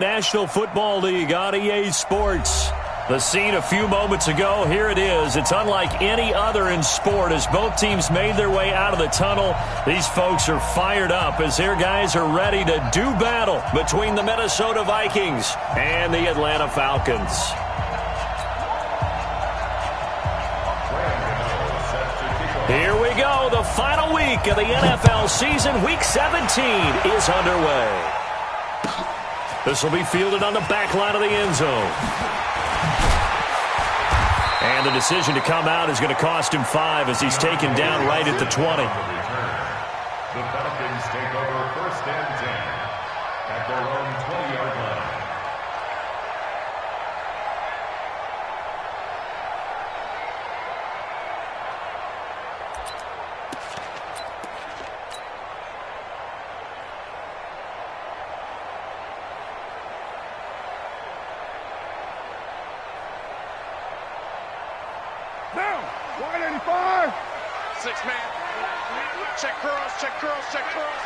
National Football League on EA Sports. The scene a few moments ago, here it is. It's unlike any other in sport as both teams made their way out of the tunnel. These folks are fired up as their guys are ready to do battle between the Minnesota Vikings and the Atlanta Falcons. Here we go. The final week of the NFL season. Week 17 is underway. This will be fielded on the back line of the end zone. And the decision to come out is going to cost him 5 as he's taken down right at the 20. The Falcons take over 1st and 10 at their own 20-yard line. Now, 185. 6-man. Check curls, check curls, check curls.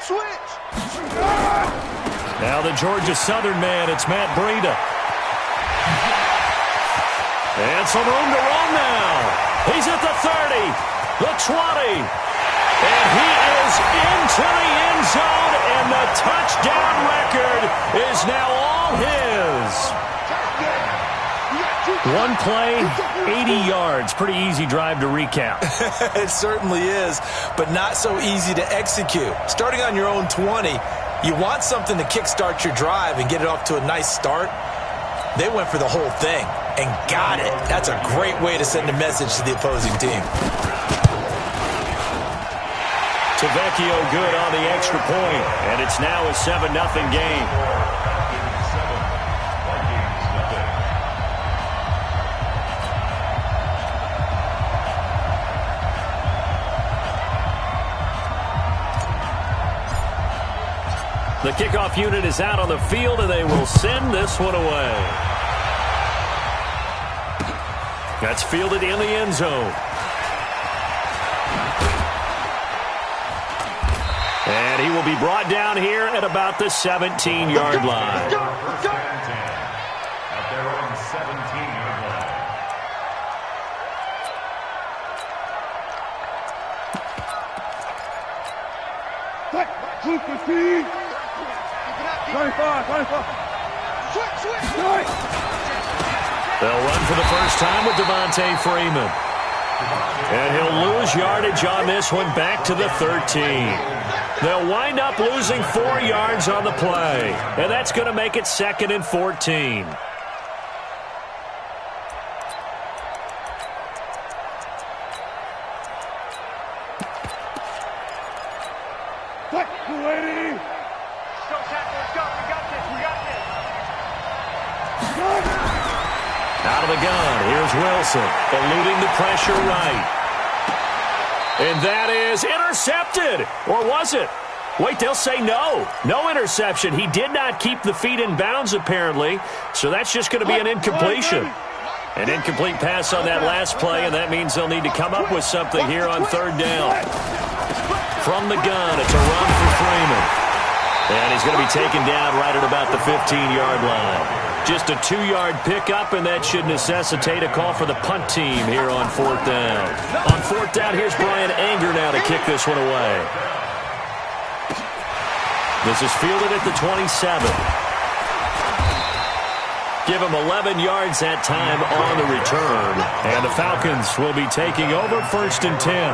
Switch. Now the Georgia Southern man, it's Matt Breida. And some room to run now. He's at the 30, the 20. And he is into the end zone, and the touchdown record is now all his. One play, 80 yards. Pretty easy drive to recap. It certainly is, but not so easy to execute. Starting on your own 20, you want something to kickstart your drive and get it off to a nice start. They went for the whole thing and got it. That's a great way to send a message to the opposing team. Tavecchio good on the extra point, and it's now a 7-0 game. The kickoff unit is out on the field, and they will send this one away. That's fielded in the end zone. And he will be brought down here at about the 17-yard line. First and 10 at their own 17-yard line. What? 215. 25. Switch. They'll run for the first time with Devontae Freeman. And he'll lose yardage on this one back to the 13. They'll wind up losing 4 yards on the play. And that's going to make it 2nd and 14. What? 280. Go, tackle, let's go. We got this. Out of the gun, here's Wilson, eluding the pressure right. And that is intercepted. Or was it? Wait, they'll say no. No interception. He did not keep the feet in bounds, apparently. So that's just going to be an incompletion. An incomplete pass on that last play, and that means they'll need to come up with something here on 3rd down. From the gun, it's a run for Freeman. And he's going to be taken down right at about the 15-yard line. Just a 2-yard pickup, and that should necessitate a call for the punt team here on 4th down. On 4th down, here's Brian Anger now to kick this one away. This is fielded at the 27. Give him 11 yards that time on the return. And the Falcons will be taking over 1st and 10.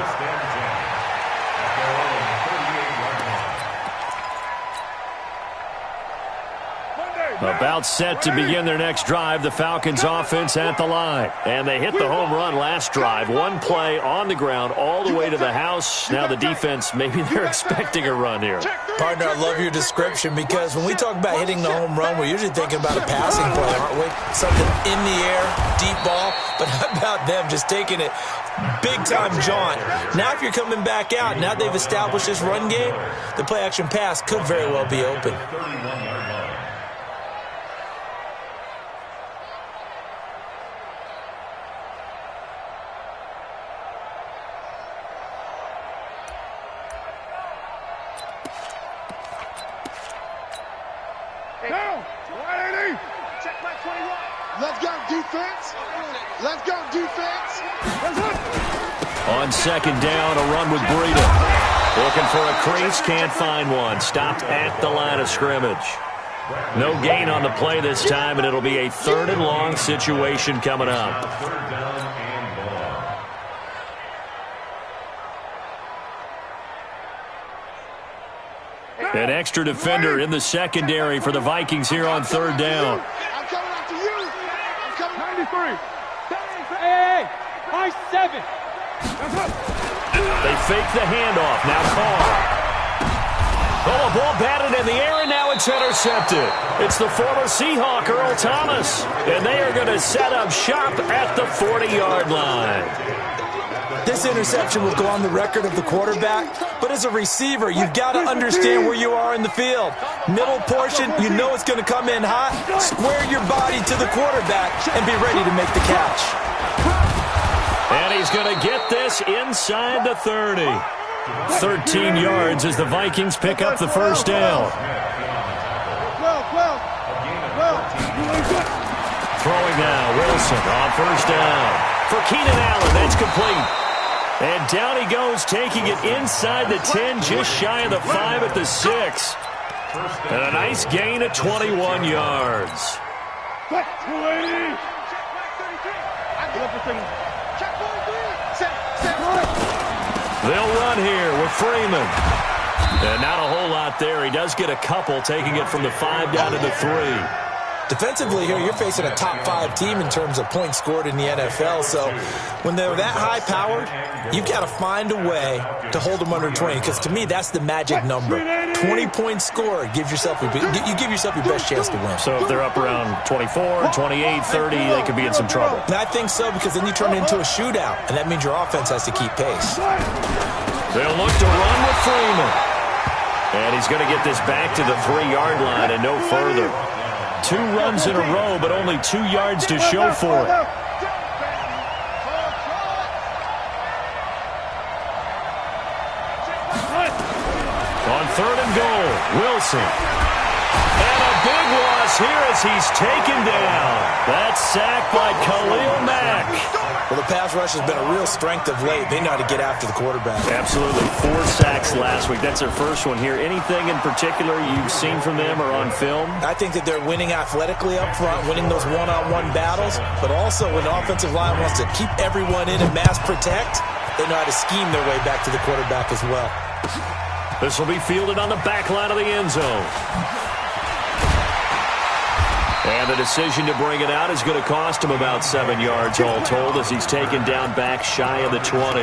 About set to begin their next drive, the Falcons offense at the line. And they hit the home run last drive. One play on the ground all the way to the house. Now the defense, maybe they're expecting a run here. Partner, I love your description because when we talk about hitting the home run, we're usually thinking about a passing play, aren't we? Something in the air, deep ball. But how about them just taking it big-time jaunt? Now if you're coming back out, now they've established this run game, the play-action pass could very well be open. 31-yard line. Let's go, defense. Let's go, defense. On second down, a run with Breida. Looking for a crease, can't find one. Stopped at the line of scrimmage. No gain on the play this time, and it'll be a 3rd and long situation coming up. An extra defender in the secondary for the Vikings here on 3rd down. I'm coming after you. I'm coming. 93. Hey, high 7. They fake the handoff. Now Carr. Oh, a ball batted in the air, and now it's intercepted. It's the former Seahawk, Earl Thomas. And they are going to set up shop at the 40-yard line. This interception will go on the record of the quarterback, but as a receiver, you've got to understand where you are in the field. Middle portion, you know it's going to come in hot. Square your body to the quarterback and be ready to make the catch. And he's going to get this inside the 30. 13 yards as the Vikings pick up the first down. Throwing now, Wilson on first down. For Keenan Allen, that's complete. And down he goes, taking it inside the 10, just shy of the 5 at the 6. And a nice gain of 21 yards. They'll run here with Freeman. And not a whole lot there. He does get a couple, taking it from the 5 down to the 3. Defensively here, you're facing a top 5 team in terms of points scored in the NFL. So when they're that high-powered, you've got to find a way to hold them under 20. Because to me, that's the magic number. 20 points scored gives yourself you give yourself your best chance to win. So if they're up around 24, 28, 30, they could be in some trouble. And I think so, because then you turn it into a shootout, and that means your offense has to keep pace. They'll look to run with Freeman. And he's going to get this back to the 3-yard line and no further. 2 runs in a row, but only 2 yards to show for it. On 3rd and goal, Wilson. And a big loss here as he's taken down. That's sacked by Khalil Mack. Well, the pass rush has been a real strength of late. They know how to get after the quarterback. Absolutely. 4 sacks last week. That's their first one here. Anything in particular you've seen from them or on film? I think that they're winning athletically up front, winning those one-on-one battles, but also when the offensive line wants to keep everyone in and mass protect, they know how to scheme their way back to the quarterback as well. This will be fielded on the back line of the end zone. And the decision to bring it out is going to cost him about 7 yards all told as he's taken down back shy of the 20.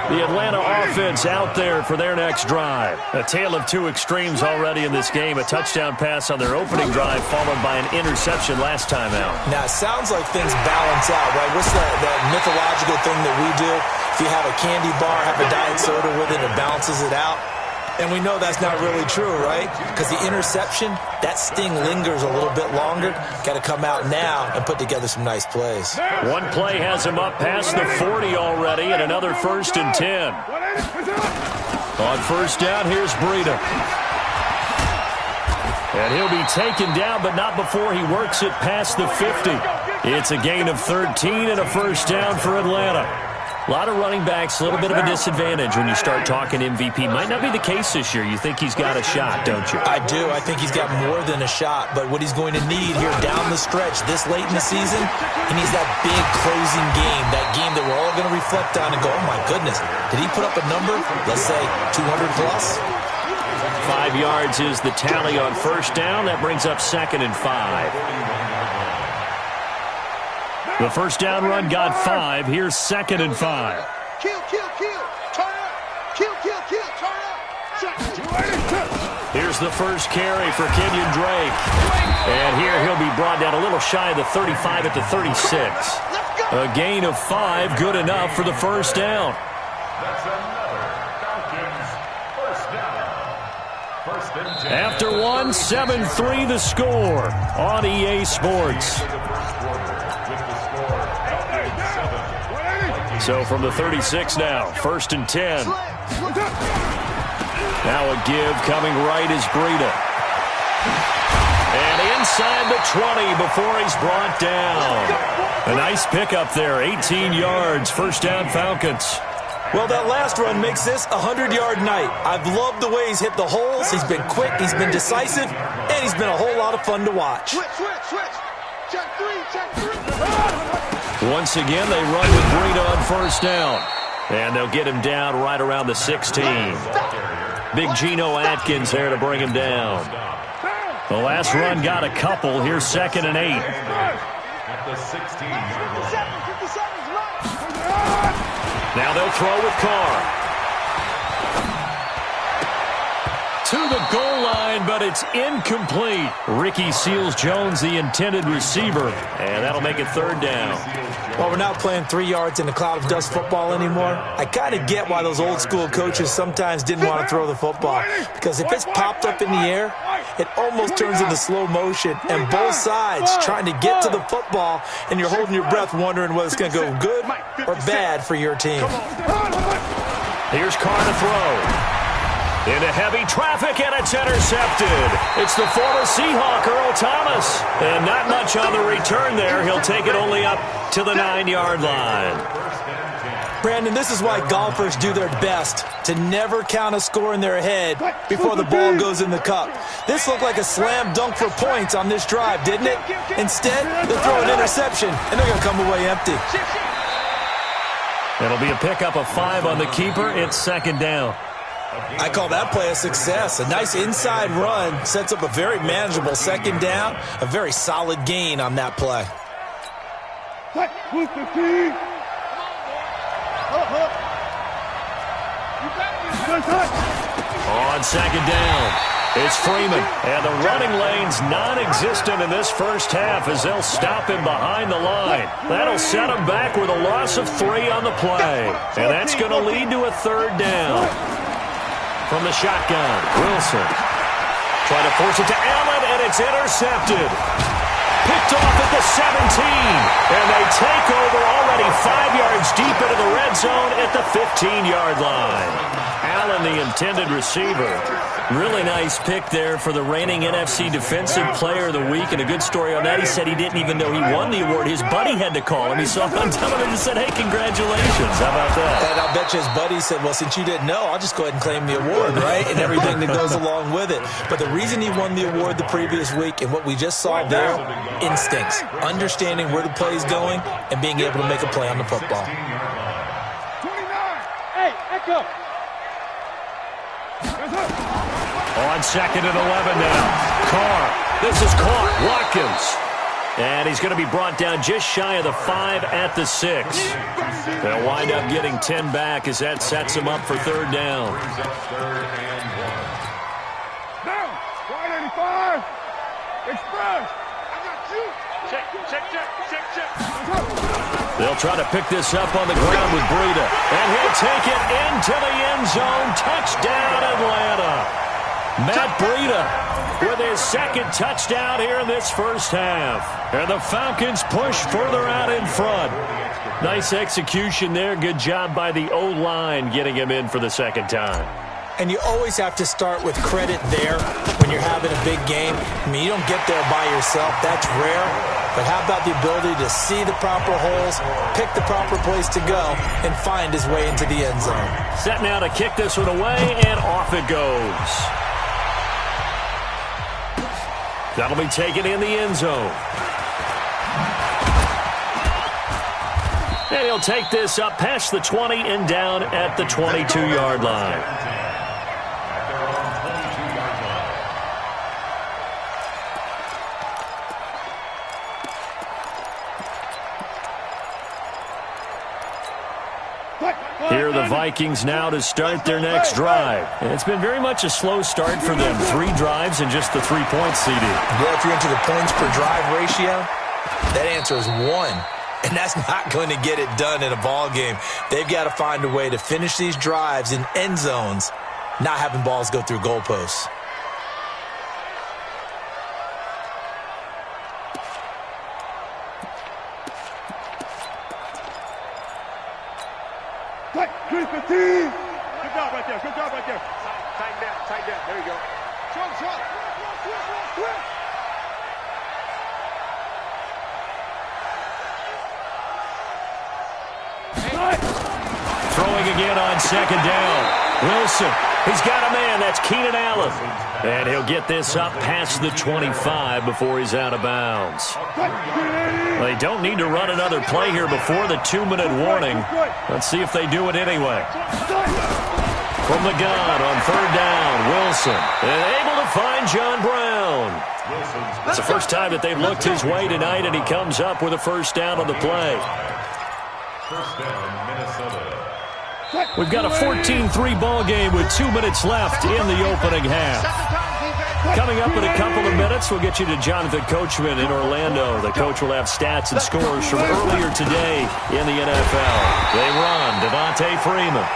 The Atlanta offense out there for their next drive. A tale of 2 extremes already in this game. A touchdown pass on their opening drive followed by an interception last time out. Now, it sounds like things balance out, right? What's that mythological thing that we do? If you have a candy bar, have a diet soda with it, it balances it out. And we know that's not really true, right? Because the interception, that sting lingers a little bit longer. Got to come out now and put together some nice plays. One play has him up past the 40 already, and another 1st and 10. On first down, here's Breida. And he'll be taken down, but not before he works it past the 50. It's a gain of 13 and a first down for Atlanta. A lot of running backs, a little bit of a disadvantage when you start talking MVP. Might not be the case this year. You think he's got a shot, don't you? I do. I think he's got more than a shot. But what he's going to need here down the stretch this late in the season, he needs that big closing game, that game that we're all going to reflect on and go, oh, my goodness, did he put up a number, let's say, 200 plus? 5 yards is the tally on first down. That brings up 2nd and 5. The first down run got 5. Here's 2nd and 5. Kill, kill, kill. Turn up. Kill, kill, kill. Turn up. Here's the first carry for Kenyon Drake. And here he'll be brought down a little shy of the 35 at the 36. A gain of 5, good enough for the first down. That's another Falcons first down. 1st and 10. After 1, 7-3 the score on EA Sports. So from the 36 now, 1st and 10. Now a give coming right is Breida. inside the 20 before he's brought down. A nice pickup there, 18 yards, first down Falcons. Well, that last run makes this a 100-yard night. I've loved the way he's hit the holes. He's been quick, he's been decisive, and he's been a whole lot of fun to watch. Switch. Check three. Once again, they run with Breida on first down. And they'll get him down right around the 16. Big Geno Atkins there to bring him down. The last run got a couple. Here's 2nd and 8. At the 16-yard line. Now they'll throw with Carr. To the goal line, but it's incomplete. Ricky Seals-Jones, the intended receiver, and that'll make it 3rd down. Well, we're not playing 3 yards in a cloud of dust football anymore. I kind of get why those old-school coaches sometimes didn't want to throw the football, because if it's popped up in the air, it almost turns into slow motion, and both sides trying to get to the football, and you're holding your breath wondering whether it's going to go good or bad for your team. Here's Carr to throw. Into heavy traffic, and it's intercepted. It's the former Seahawk, Earl Thomas. And not much on the return there. He'll take it only up to the 9-yard line. Brandon, this is why golfers do their best to never count a score in their head before the ball goes in the cup. This looked like a slam dunk for points on this drive, didn't it? Instead, they'll throw an interception, and they're going to come away empty. It'll be a pickup of 5 on the keeper. It's 2nd down. I call that play a success. A nice inside run sets up a very manageable 2nd down. A very solid gain on that play. On 2nd down, it's Freeman. And the running lane's non-existent in this first half as they'll stop him behind the line. That'll set him back with a loss of 3 on the play. And that's going to lead to a 3rd down. From the shotgun, Wilson trying to force it to Allen, and it's intercepted. Picked off at the 17, and they take over already 5 yards deep into the red zone at the 15-yard line. Allen, the intended receiver. Really nice pick there for the reigning NFC Defensive Player of the Week, and a good story on that. He said he didn't even know he won the award. His buddy had to call him. He saw him on television and said, hey, congratulations. How about that? And I'll bet you his buddy said, well, since you didn't know, I'll just go ahead and claim the award, right? And everything that goes along with it. But the reason he won the award the previous week and what we just saw there, instincts, understanding where the play is going and being able to make a play on the football. 29. Hey, Echo. On 2nd and 11 now. Carr. This is caught. Watkins. And he's going to be brought down just shy of the 5 at the 6. They'll wind up getting 10 back as that sets him up for 3rd down. Down. 185. Express. I got you. Check. They'll try to pick this up on the ground with Breida. And he'll take it into the end zone. Touchdown, Atlanta. Matt Breida with his 2nd touchdown here in this first half. And the Falcons push further out in front. Nice execution there. Good job by the O-line getting him in for the 2nd time. And you always have to start with credit there when you're having a big game. I mean, you don't get there by yourself. That's rare. But how about the ability to see the proper holes, pick the proper place to go, and find his way into the end zone? Set now to kick this one away, and off it goes. That'll be taken in the end zone. And he'll take this up past the 20 and down at the 22-yard line. Here are the Vikings now to start their next drive. And it's been very much a slow start for them. 3 drives and just the 3 points seeded. Well, if you're into the points per drive ratio, that answer is 1. And that's not going to get it done in a ball game. They've got to find a way to finish these drives in end zones, not having balls go through goalposts. Good job right there. Tighten down. There you go. Switch. again on second down. Wilson, he's got a man. That's Keenan Allen. And he'll get this up past the 25 before he's out of bounds. They don't need to run another play here before the 2-minute warning. Let's see if they do it anyway. From the gun on third down, Wilson. And able to find John Brown. It's the first time that they've looked his way tonight, and he comes up with a first down on the play. First down, Minnesota. We've got a 14-3 ball game with 2 minutes left in the opening half. Coming up in a couple of minutes, we'll get you to Jonathan Coachman in Orlando. The coach will have stats and scores from earlier today in the NFL. They run Devontae Freeman.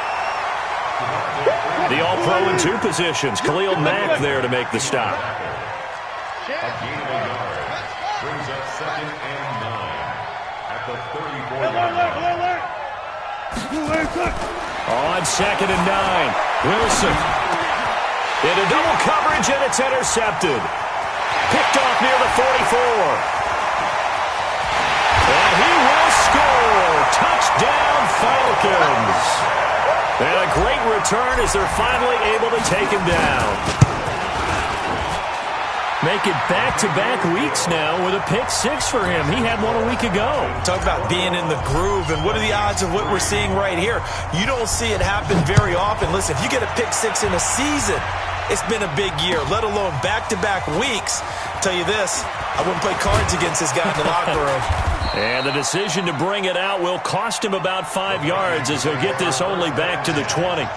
The All-Pro in 2 positions. Khalil Mack there to make the stop. A gain of a yard. Brings up 2nd and 9 at the 34-yard line. On 2nd and 9, Wilson. Into double coverage, and it's intercepted. Picked off near the 44. And he will score. Touchdown, Falcons. And a great return as they're finally able to take him down. Make it back-to-back weeks now with a pick 6 for him. He had one a week ago. Talk about being in the groove, and what are the odds of what we're seeing right here? You don't see it happen very often. Listen, if you get a pick 6 in a season, it's been a big year, let alone back-to-back weeks. I'll tell you this, I wouldn't play cards against this guy in the locker room. And the decision to bring it out will cost him about 5 yards as he'll get this only back to the 20.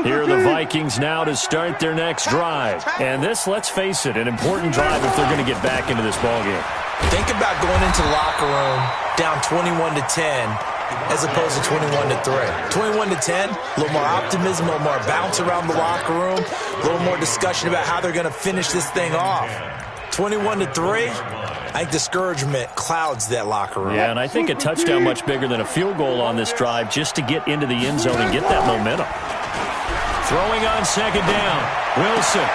Here are the Vikings now to start their next drive. And this, let's face it, an important drive if they're going to get back into this ballgame. Think about going into the locker room down 21-10 as opposed to 21-3. 21-10, a little more optimism, a little more bounce around the locker room, a little more discussion about how they're going to finish this thing off. 21-3, I think discouragement clouds that locker room. Yeah, and I think a touchdown much bigger than a field goal on this drive just to get into the end zone and get that momentum. Throwing on second down, Wilson.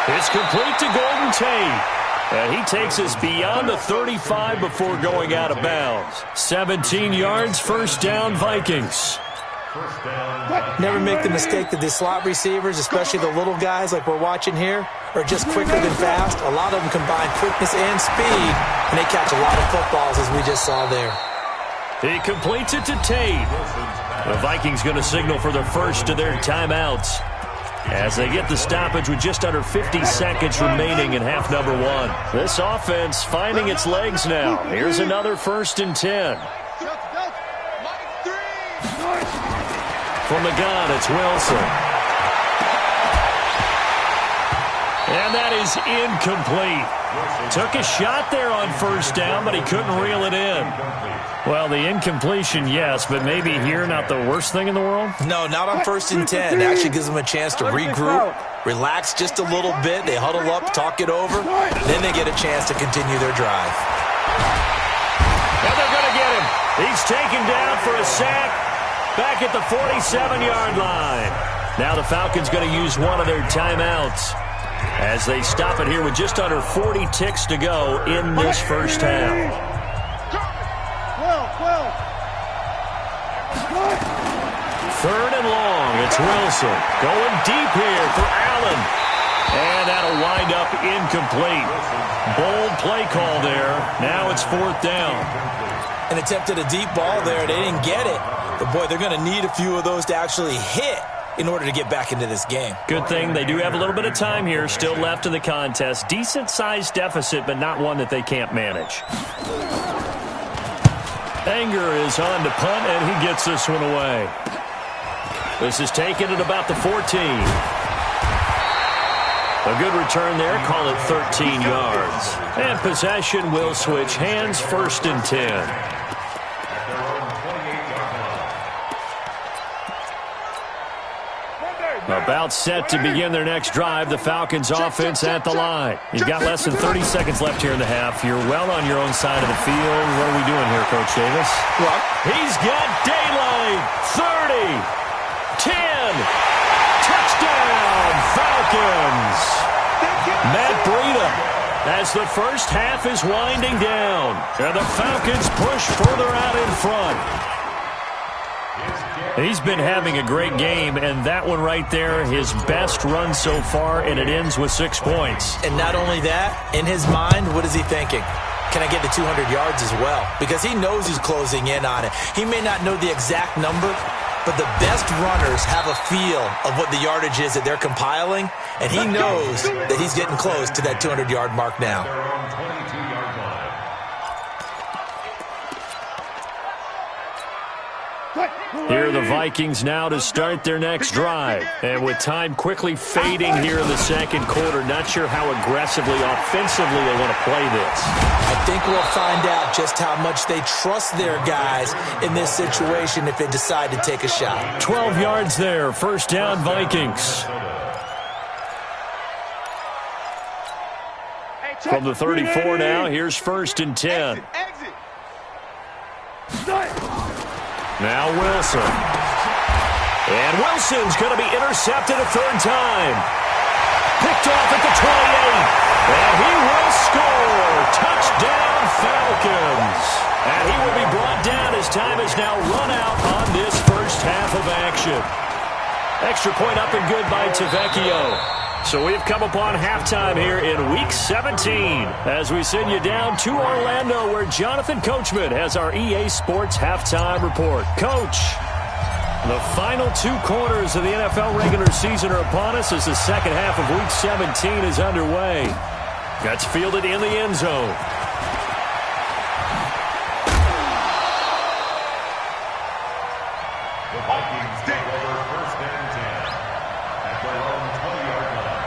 It's complete to Golden Tate. And he takes us beyond the 35 before going out of bounds. 17 yards, first down, Vikings. Never make the mistake that the slot receivers, especially the little guys like we're watching here, are just quicker than fast. A lot of them combine quickness and speed, and they catch a lot of footballs, as we just saw there. He completes it to Tate. The Vikings going to signal for the first of their timeouts as they get the stoppage with just under 50 seconds remaining in half number 1. This offense finding its legs now. Here's another 1st and 10. From the gun, it's Wilson. And that is incomplete. Took a shot there on first down, but he couldn't reel it in. Well, the incompletion, yes, but maybe here not the worst thing in the world? No, not on 1st and 10. It actually gives them a chance to regroup, relax just a little bit. They huddle up, talk it over. Then they get a chance to continue their drive. And they're going to get him. He's taken down for a sack back at the 47-yard line. Now the Falcons going to use one of their timeouts as they stop it here with just under 40 ticks to go in this first half. 3rd and long, it's Wilson. Going deep here for Allen. And that'll wind up incomplete. Bold play call there. Now it's 4th down. And attempted a deep ball there. They didn't get it. But, boy, they're going to need a few of those to actually hit in order to get back into this game. Good thing they do have a little bit of time here still left in the contest. Decent-sized deficit, but not one that they can't manage. Anger is on to punt, and he gets this one away. This is taken at about the 14. A good return there. Call it 13 yards. And possession will switch hands, 1st and 10. About set to begin their next drive. The Falcons offense at the line. You've got less than 30 seconds left here in the half. You're well on your own side of the field. What are we doing here, Coach Davis? Well, he's got daylight. 30. 10. Touchdown, Falcons. Matt Breida as the first half is winding down. And the Falcons push further out in front. He's been having a great game, and that one right there, his best run so far, and it ends with 6 points. And not only that, in his mind, what is he thinking? Can I get to 200 yards as well? Because he knows he's closing in on it. He may not know the exact number, but the best runners have a feel of what the yardage is that they're compiling, and he knows that he's getting close to that 200-yard mark now. Here are the Vikings now to start their next drive. And with time quickly fading here in the second quarter, not sure how aggressively, offensively they want to play this. I think we'll find out just how much they trust their guys in this situation if they decide to take a shot. 12 yards there, first down Vikings. From the 34 now, here's 1st and 10. Now Wilson. And Wilson's going to be intercepted a 3rd time. Picked off at the 28. And he will score. Touchdown Falcons. And he will be brought down as time is now run out on this first half of action. Extra point up and good by Tavecchio. So we've come upon halftime here in Week 17 as we send you down to Orlando where Jonathan Coachman has our EA Sports Halftime Report. Coach, the final 2 quarters of the NFL regular season are upon us as the second half of Week 17 is underway. That's fielded in the end zone. The Vikings take over 1st and 10 at their own 20-yard line.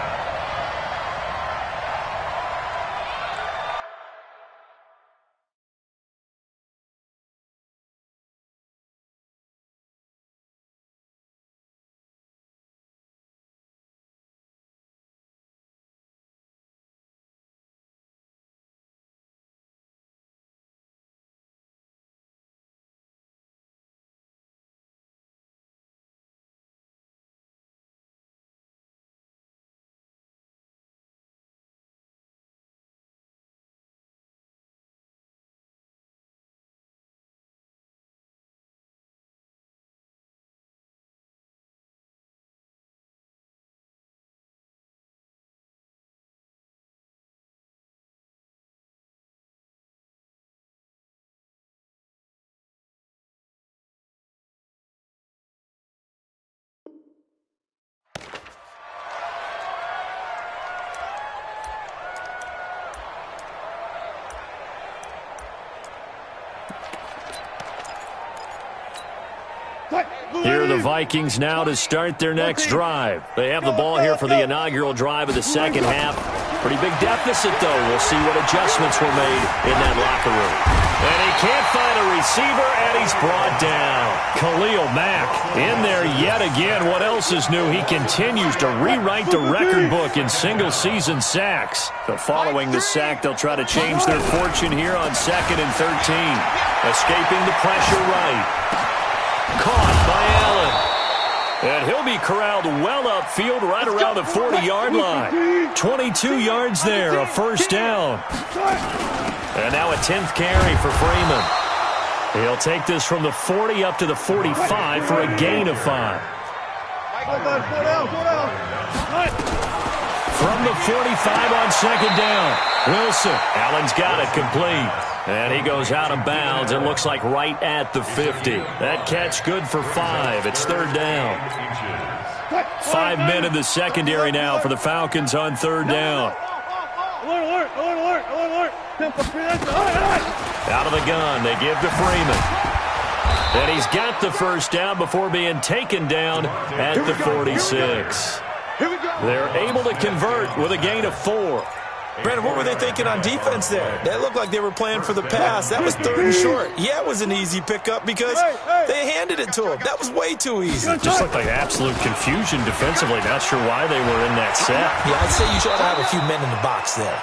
Here are the Vikings now to start their next drive. They have the ball here for the inaugural drive of the second half. Pretty big deficit, though. We'll see what adjustments were made in that locker room. And he can't find a receiver, and he's brought down. Khalil Mack in there yet again. What else is new? He continues to rewrite the record book in single-season sacks. So following the sack, they'll try to change their fortune here on 2nd and 13. Escaping the pressure right. Caught by Allen. And he'll be corralled well upfield right around the 40-yard line. 22 yards there, a first down. And now a 10th carry for Freeman. He'll take this from the 40 up to the 45 for a gain of 5. From the 45 on 2nd down. Wilson. Allen's got it complete. And he goes out of bounds. It looks like right at the 50. That catch good for 5. It's 3rd down. 5 men in the secondary now for the Falcons on 3rd down. Out of the gun. They give to Freeman. And he's got the first down before being taken down at the 46. They're able to convert with a gain of 4. Brandon, what were they thinking on defense there? That looked like they were playing for the pass. That was 3rd and short. Yeah, it was an easy pickup because they handed it to him. That was way too easy. Just looked like absolute confusion defensively. Not sure why they were in that set. Yeah, I'd say you should have a few men in the box there.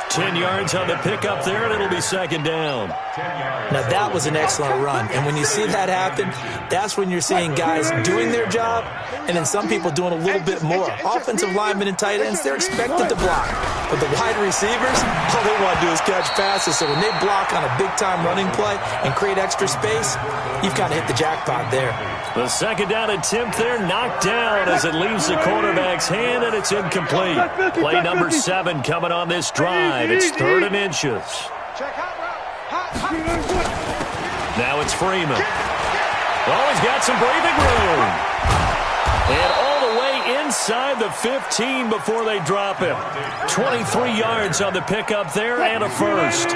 10 yards on the pickup there, and it'll be 2nd down. Now, that was an excellent run. And when you see that happen, that's when you're seeing guys doing their job and then some people doing a little bit more. Offensive linemen and tight ends, they're expected to block. But the wide receivers, all they want to do is catch passes. So when they block on a big-time running play and create extra space, you've got to hit the jackpot there. The second down attempt there knocked down as it leaves the quarterback's hand, and it's incomplete. Play number 7 coming on this drive. It's 3rd and inches. Now it's Freeman. Oh, he's got some breathing room. And all the way inside the 15 before they drop him. 23 yards on the pickup there and a first.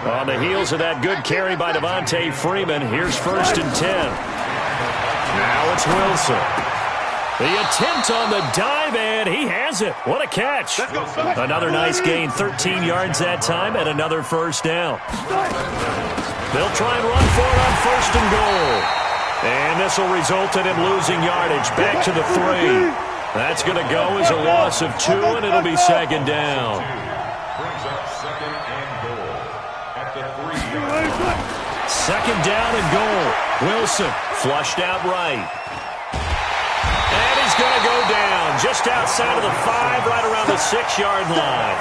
On the heels of that good carry by Devontae Freeman, here's 1st and 10. Now it's Wilson. The attempt on the dive, and he has it. What a catch. Another nice gain, 13 yards that time, and another first down. They'll try and run for it on 1st and goal. And this will result in him losing yardage. Back to the 3. That's going to go as a loss of 2, and it'll be 2nd down. Brings up 2nd and goal at the 3-yard line. 2nd down and goal. Wilson flushed out right. And he's going to go down just outside of the 5, right around the 6-yard line.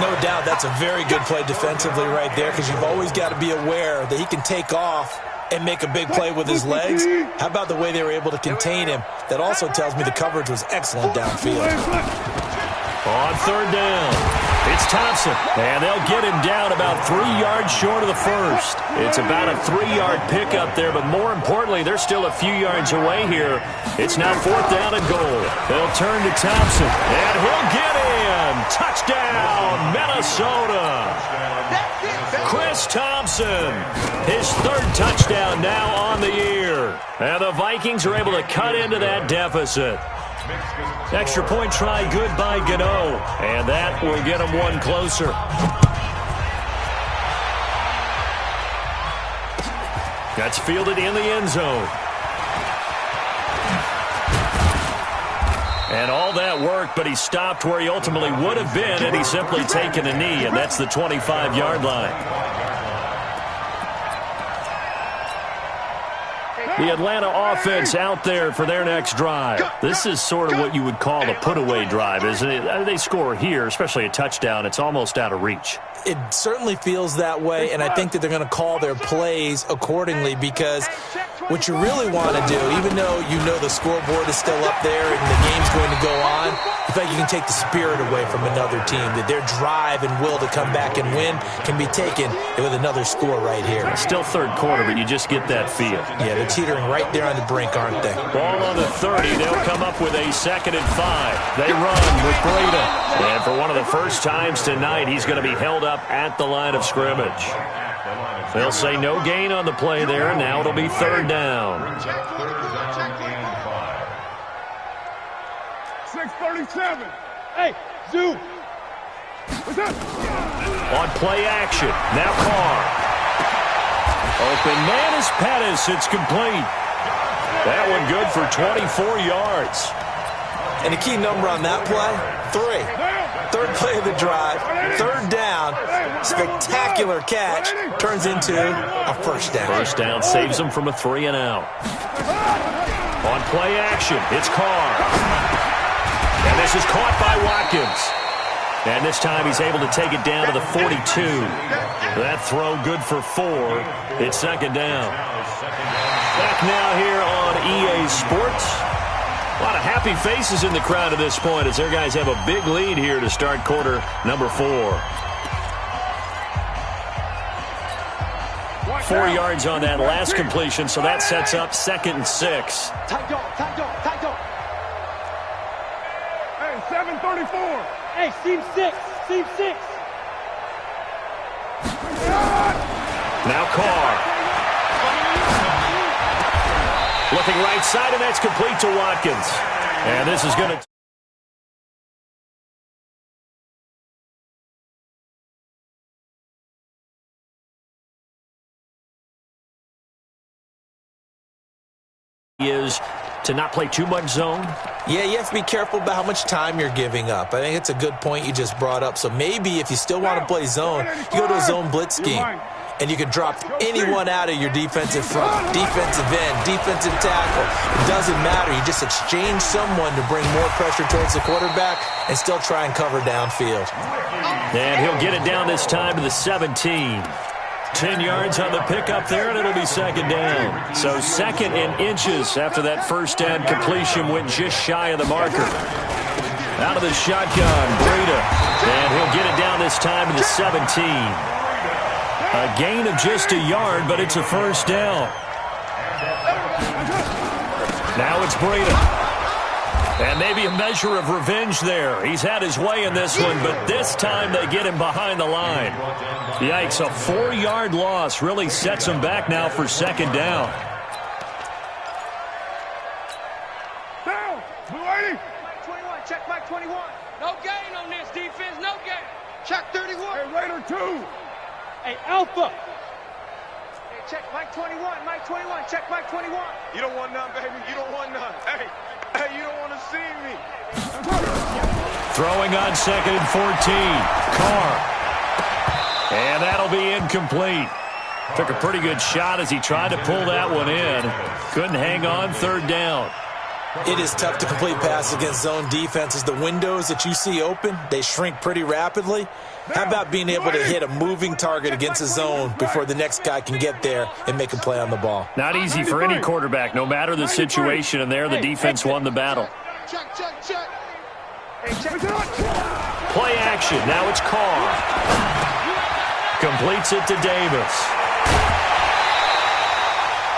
No doubt that's a very good play defensively right there, because you've always got to be aware that he can take off and make a big play with his legs. How about the way they were able to contain him? That also tells me the coverage was excellent downfield. On 3rd down, it's Thompson, and they'll get him down about 3 yards short of the first. It's about a 3-yard pickup there, but more importantly, they're still a few yards away here. It's now 4th down and goal. They'll turn to Thompson, and he'll get in. Touchdown, Minnesota. Chris Thompson, his 3rd touchdown now on the year. And the Vikings are able to cut into that deficit. Extra point try good by Gano, and that will get him one closer. That's fielded in the end zone. And all that worked, but he stopped where he ultimately would have been, and he's simply taken a knee, and that's the 25-yard line. The Atlanta offense out there for their next drive. This is sort of what you would call a put-away drive, isn't it? They score here, especially a touchdown. It's almost out of reach. It certainly feels that way, and I think that they're going to call their plays accordingly, because what you really want to do, even though you know the scoreboard is still up there and the game's going to go on, I feel like you can take the spirit away from another team, that their drive and will to come back and win can be taken with another score right here. Still 3rd quarter, but you just get that feel. Yeah, they're teetering right there on the brink, aren't they? Ball on the 30. They'll come up with a 2nd and 5. They run with Breda. And for one of the first times tonight, he's going to be held up at the line of scrimmage. They'll say no gain on the play there, and now it'll be 3rd down. 6:37. Hey, Zoo. What's up? On play action, now Carr. Open man is Pettis. It's complete. That one good for 24 yards. And the key number on that play, 3. 3rd play of the drive, 3rd down, spectacular catch, turns into a first down. First down saves them from a 3 and out. On play action, it's Carr. And this is caught by Watkins. And this time he's able to take it down to the 42. That throw good for 4. It's 2nd down. Back now here on EA Sports. A lot of happy faces in the crowd at this point as their guys have a big lead here to start quarter number 4. 4 yards on that last completion, so that sets up 2nd and 6. Tight dog. Hey, 7:34. Hey, seam 6. Now Carr. Looking right side, and that's complete to Watkins. And this is going to... is to not play too much zone. Yeah, you have to be careful about how much time you're giving up. I think it's a good point you just brought up. So maybe if you still want to play zone, you go to a zone blitz scheme. and you can drop anyone out of your defensive front, defensive end, defensive tackle. It doesn't matter. You just exchange someone to bring more pressure towards the quarterback and still try and cover downfield. And he'll get it down this time to the 17. 10 yards on the pickup there, and it'll be second down. So second in inches after that first down completion went just shy of the marker. Out of the shotgun, Breida. And he'll get it down this time to the 17. A gain of just a yard, but it's a first down. Now it's Breida. And maybe a measure of revenge there. He's had his way in this one, but this time they get him behind the line. Yikes, a 4-yard loss really sets him back now for second down. Down. Blue 80. Mike 21, check Mike 21. No gain on this defense, no gain. Check 31. Hey, Raider 2. Hey, Alpha. Hey, check Mike 21, Mike 21, check Mike 21. You don't want none, baby. You don't want none. Hey, you don't want to see me. Throwing on second and 14. Carr. And that'll be incomplete. Took a pretty good shot as he tried to pull that one in. Couldn't hang on, third down. It is tough to complete passes against zone defenses. The windows that you see open, they shrink pretty rapidly. How about being able to hit a moving target against a zone before the next guy can get there and make a play on the ball? Not easy for any quarterback, no matter the situation, and there the defense won the battle. Check, check, check. Hey, check. Play action, now it's Carr. Completes it to Davis.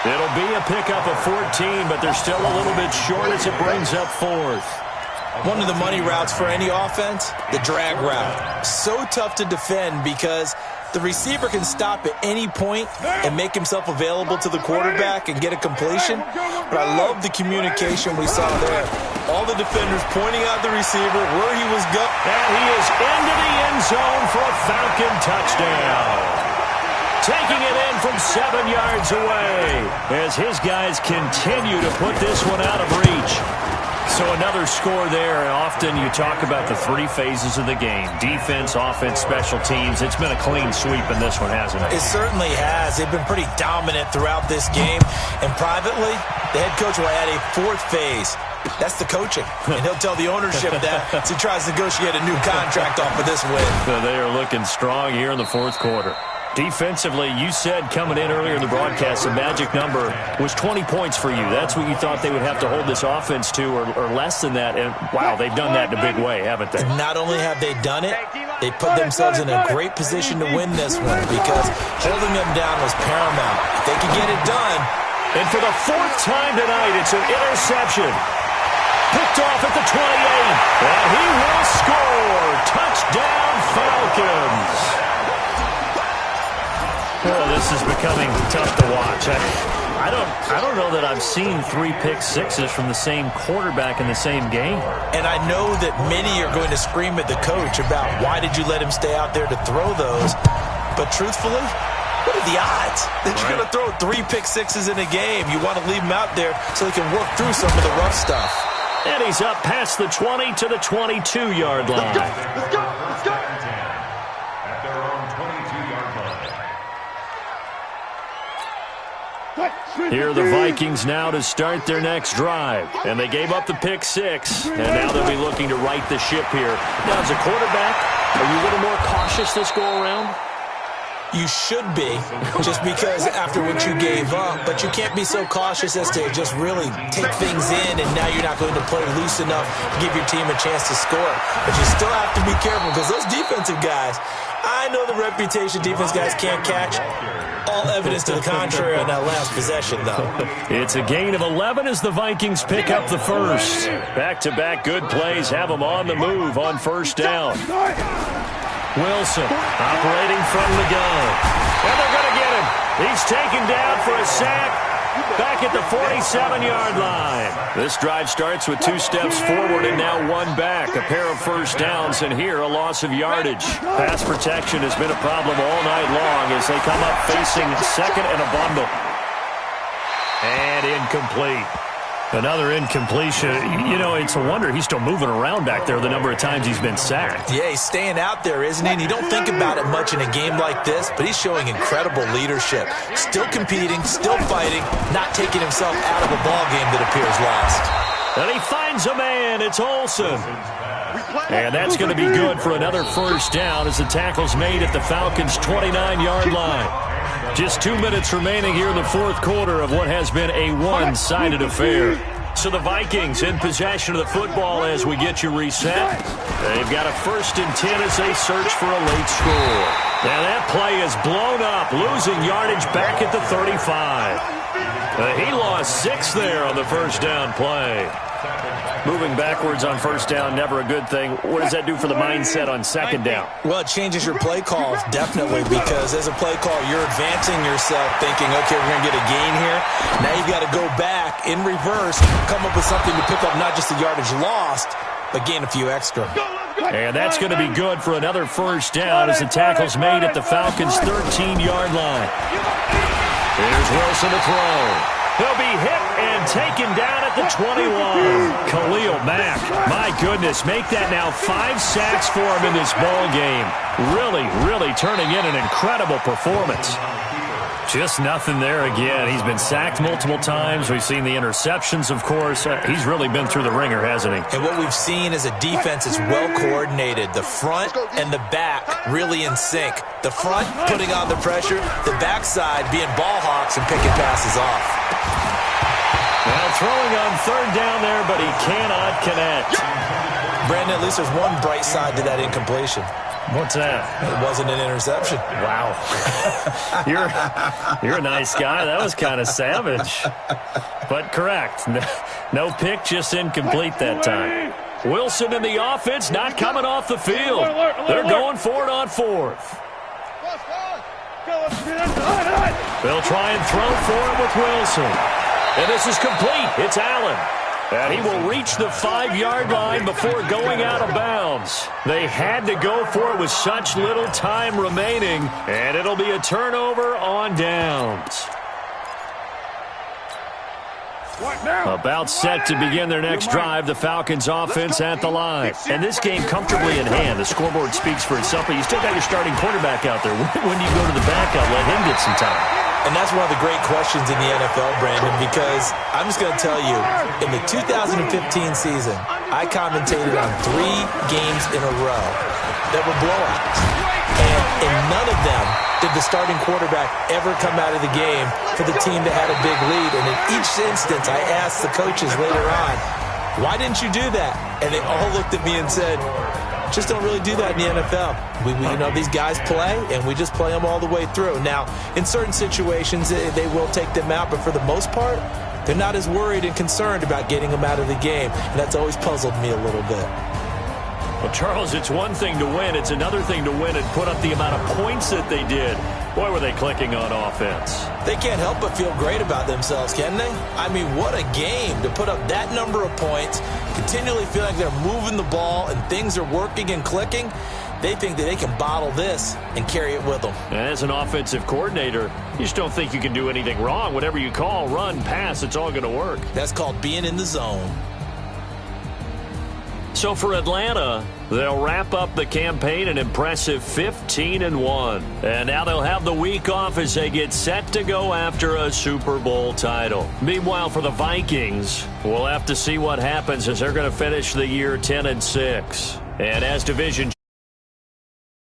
It'll be a pickup of 14, but they're still a little bit short as it brings up fourth. One of the money routes for any offense, the drag route. So tough to defend because the receiver can stop at any point and make himself available to the quarterback and get a completion. But I love the communication we saw there. All the defenders pointing out the receiver, where he was going. And he is into the end zone for a Falcon touchdown. Taking it in from 7 yards away as his guys continue to put this one out of reach. So another score there, and often you talk about the three phases of the game. Defense, offense, special teams. It's been a clean sweep in this one, hasn't it? It certainly has. They've been pretty dominant throughout this game. And privately, the head coach will add a fourth phase. That's the coaching. And he'll tell the ownership that as he tries to negotiate a new contract off of this win. So they are looking strong here in the fourth quarter. Defensively, you said coming in earlier in the broadcast, the magic number was 20 points for you. That's what you thought they would have to hold this offense to, or less than that. And, wow, they've done that in a big way, haven't they? And not only have they done it, they put themselves in a great position to win this one because holding them down was paramount. If they could get it done. And for the fourth time tonight, it's an interception. Picked off at the 28. And he will score. Touchdown, Falcons. Oh, this is becoming tough to watch. I don't know that I've seen 3 pick sixes from the same quarterback in the same game. And I know that many are going to scream at the coach about why did you let him stay out there to throw those. But truthfully, what are the odds that you're going to throw 3 pick sixes in a game? You want to leave him out there so he can work through some of the rough stuff. And he's up past the 20 to the 22-yard line. Let's go, let's go, let's go. At their own 22-yard line. Here are the Vikings now to start their next drive. And they gave up the pick 6, and now they'll be looking to right the ship here. Now, as a quarterback, are you a little more cautious this go-around? You should be, just because after what you gave up, but you can't be so cautious as to just really take things in, and now you're not going to play loose enough to give your team a chance to score. But you still have to be careful because those defensive guys, I know the reputation defense guys can't catch. All evidence to the contrary on that last possession, though. It's a gain of 11 as the Vikings pick up the first. Back-to-back good plays have them on the move on first down. Wilson operating from the gun. And they're going to get him. He's taken down for a sack back at the 47-yard line. This drive starts with 2 steps forward and now 1 back. A pair of first downs, and here a loss of yardage. Pass protection has been a problem all night long as they come up facing second and a bundle. And incomplete. Another incompletion. You know, it's a wonder he's still moving around back there the number of times he's been sacked. Yeah, he's staying out there, isn't he? And you don't think about it much in a game like this, but he's showing incredible leadership. Still competing, still fighting, not taking himself out of a ball game that appears lost. And he finds a man. It's Olsen. And that's going to be good for another first down as the tackle's made at the Falcons' 29-yard line. Just 2 minutes remaining here in the fourth quarter of what has been a one-sided affair. So the Vikings in possession of the football as we get you reset. They've got a 1st and 10 as they search for a late score. And that play is blown up, losing yardage back at the 35. He lost 6 there on the first down play. Moving backwards on first down, never a good thing. What does that do for the mindset on second down? Well, it changes your play call, definitely, because as a play call, you're advancing yourself thinking, okay, we're going to get a gain here. Now you've got to go back in reverse, come up with something to pick up not just the yardage lost, but gain a few extra. And that's going to be good for another first down as the tackle's made at the Falcons' 13-yard line. Here's Wilson to throw. He'll be hit and taken down at the 21. Khalil Mack, my goodness, make that now 5 sacks for him in this ball game. Really turning in an incredible performance. Just nothing there again. He's been sacked multiple times. We've seen the interceptions, of course. He's really been through the ringer, hasn't he? And what we've seen is a defense that's well coordinated. The front and the back really in sync. The front putting on the pressure, the backside being ball hawks and picking passes off. Well, throwing on third down there, but he cannot connect. Brandon, at least there's one bright side to that incompletion. What's that? It wasn't an interception. Wow. You're a nice guy. That was kind of savage. But correct. No pick, just incomplete that time. Wilson and the offense not coming off the field. They're going for it on 4th. They'll try and throw for it with Wilson. And this is complete. It's Allen. And he will reach the 5-yard line before going out of bounds. They had to go for it with such little time remaining, and it'll be a turnover on downs. About set to begin their next drive, the Falcons offense at the line. And this game comfortably in hand. The scoreboard speaks for itself, but you still got your starting quarterback out there. When do you go to the backup, let him get some time? And that's one of the great questions in the NFL, Brandon, because I'm just going to tell you, in the 2015 season, I commentated on 3 games in a row that were blowouts. And in none of them did the starting quarterback ever come out of the game for the team that had a big lead. And in each instance, I asked the coaches later on, why didn't you do that? And they all looked at me and said, just don't really do that in the NFL. We you know, these guys play, and we just play them all the way through. Now, in certain situations, they will take them out, but for the most part, they're not as worried and concerned about getting them out of the game, and that's always puzzled me a little bit. Well, Charles, it's one thing to win. It's another thing to win and put up the amount of points that they did. Boy, were they clicking on offense. They can't help but feel great about themselves, can they? I mean, what a game to put up that number of points, continually feel like they're moving the ball and things are working and clicking. They think that they can bottle this and carry it with them. And as an offensive coordinator, you just don't think you can do anything wrong. Whatever you call, run, pass, it's all going to work. That's called being in the zone. So for Atlanta, they'll wrap up the campaign an impressive 15-1. And now they'll have the week off as they get set to go after a Super Bowl title. Meanwhile, for the Vikings, we'll have to see what happens as they're going to finish the year 10-6. And as division